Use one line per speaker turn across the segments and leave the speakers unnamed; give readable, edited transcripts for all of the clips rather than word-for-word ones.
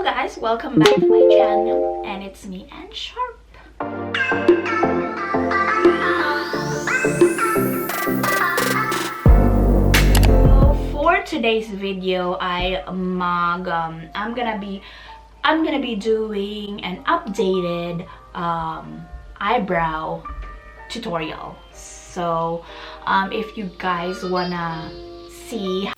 guys, welcome back to my channel, and it's me, Ann Sharp. So for today's video, I'm gonna be doing an updated eyebrow tutorial. So if you guys wanna see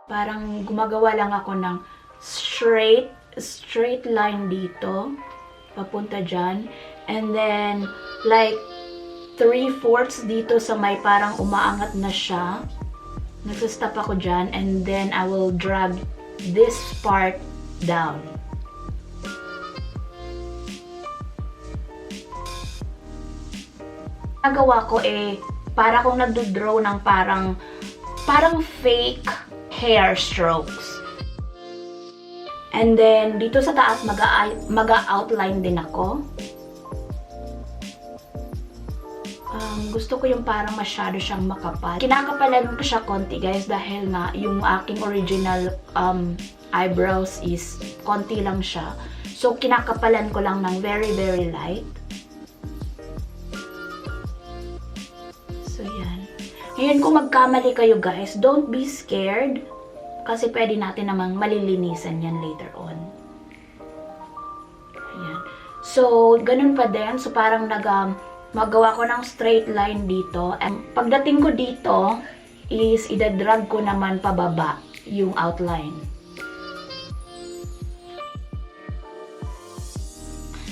parang gumagawa lang ako ng straight line dito papunta dyan, and then like 3/4 dito sa may parang umaangat na siya, nagsastop ako dyan, and then I will drag this part down. Nagawa ko para akong nagdo-draw ng parang fake hair strokes. And then, dito sa taas, mag-outline din ako. Gusto ko yung parang masyado siyang makapal. Kinakapalan ko siya konti, guys, dahil nga yung aking original eyebrows is konti lang siya. So, kinakapalan ko lang ng very, very light. So, yan. Ngayon, kung magkamali kayo, guys, don't be scared. Kasi pwede natin namang malilinisan yan later on. Ayan. So, ganun pa din. So, parang magawa ko ng straight line dito. And pagdating ko dito, is idadrag ko naman pababa yung outline.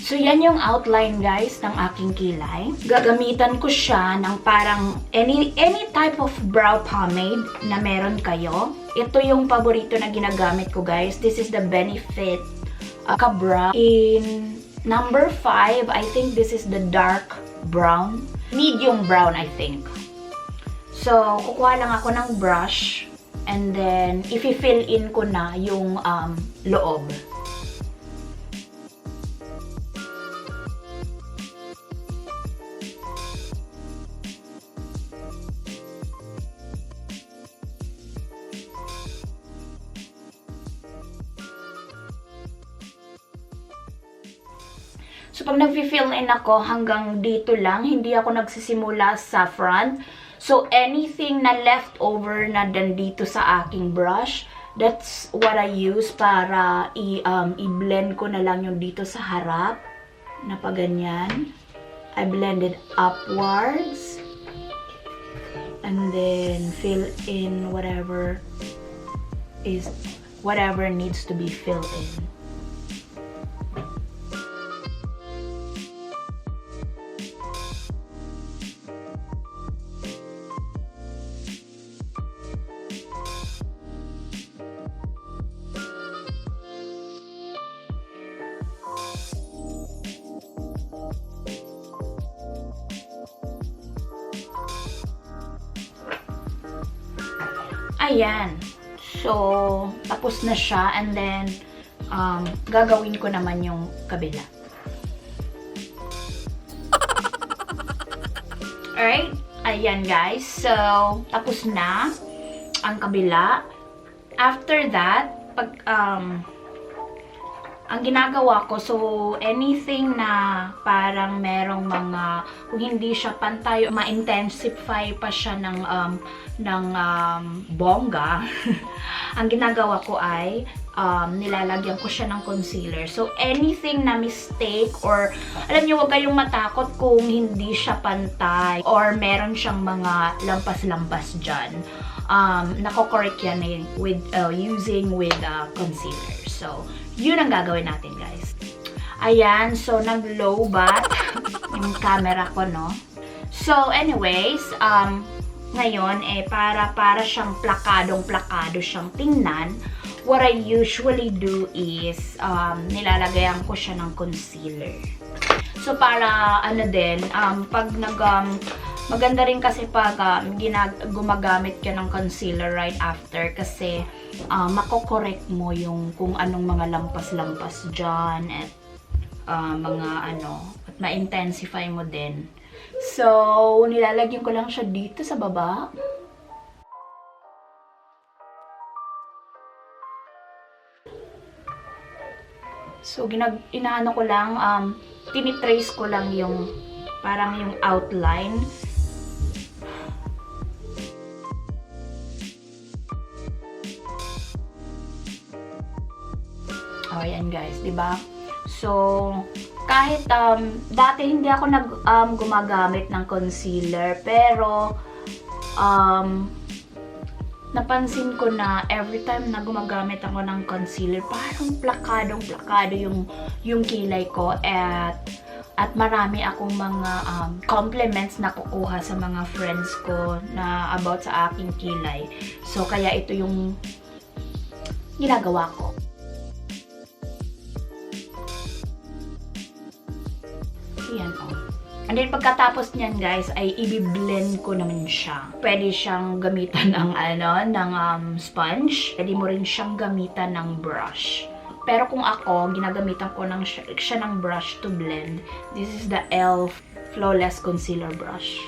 So, yan yung outline, guys, ng aking kilay. Gagamitan ko siya ng parang any type of brow pomade na meron kayo. Ito yung paborito na ginagamit ko, guys. This is the Benefit Kabrow. In number 5, I think this is the dark brown. Medium brown, I think. So, kukuha lang ako ng brush. And then, i-fill in ko na yung loob. So, pag nag-fill in ako, hanggang dito lang, hindi ako nagsisimula sa front. So, anything na leftover na dito sa aking brush, that's what I use para i-blend ko na lang yung dito sa harap, na pa ganyan. I blend it upwards. And then, fill in whatever needs to be filled in. Ayan. So, tapos na siya. And then, gagawin ko naman yung kabila. Alright? Ayan, guys. So, tapos na ang kabila. After that, pag, ang ginagawa ko, so, anything na parang merong mga, kung hindi siya pantay, ma-intensify pa siya ng bongga, ang ginagawa ko ay, nilalagyan ko siya ng concealer. So, anything na mistake, or, alam nyo, huwag kayong matakot kung hindi siya pantay, or meron siyang mga lampas-lampas dyan. Nako-correct yan using with concealer. So, yun ang gagawin natin, guys. Ayan, so nag-low bat yung camera ko, no? So, anyways, ngayon, para siyang plakadong-plakado siyang tingnan, what I usually do is, nilalagayan ko siya ng concealer. So, para, pag maganda rin kasi pag gumagamit ka ng concealer right after, kasi mako-correct mo yung kung anong mga lampas-lampas dyan at at ma-intensify mo din. So, nilalagyan ko lang siya dito sa baba. So, inaano ko lang, tinitrace ko lang yung parang yung outline. Oh, yan guys, di ba? So, kahit dati hindi ako gumagamit ng concealer, pero napansin ko na every time na gumagamit ako ng concealer, parang plakadong-plakado yung kilay ko, at marami akong mga compliments na kukuha sa mga friends ko na about sa aking kilay. So, kaya ito yung ginagawa ko. Yan o. And then, pagkatapos niyan, guys, ay i-blend ko naman siya. Pwede siyang gamitan ng, sponge. Pwede mo rin siyang gamitan ng brush. Pero kung ako, ginagamitan ko siya ng brush to blend. This is the e.l.f. Flawless Concealer Brush.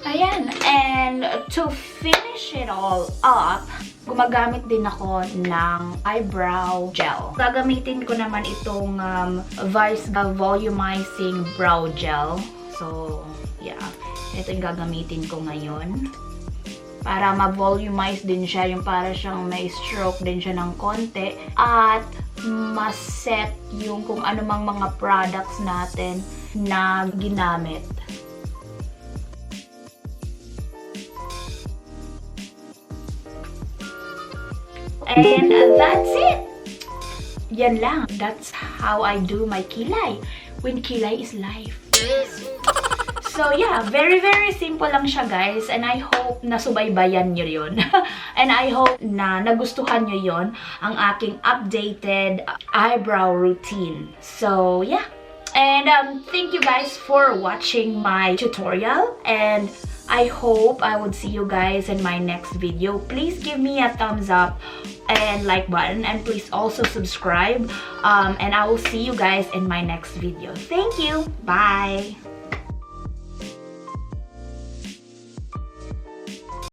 Ayan. And to finish it all up, gumagamit din ako ng eyebrow gel. Gagamitin ko naman itong Vice Volumizing Brow Gel. So, yeah. Ito yung gagamitin ko ngayon. Para ma-volumize din siya. Yung para siyang may stroke din siya ng konti. At ma-set yung kung ano mang mga products natin na ginamit. And that's it! Yan lang. That's how I do my kilay. When kilay is life. So yeah, very simple lang siya, guys. And I hope na subaybayan nyo yun. And I hope na nagustuhan nyo yon ang aking updated eyebrow routine. So yeah. And thank you guys for watching my tutorial. And I hope I would see you guys in my next video. Please give me a thumbs up and like button, and please also subscribe. And I will see you guys in my next video. Thank you. Bye.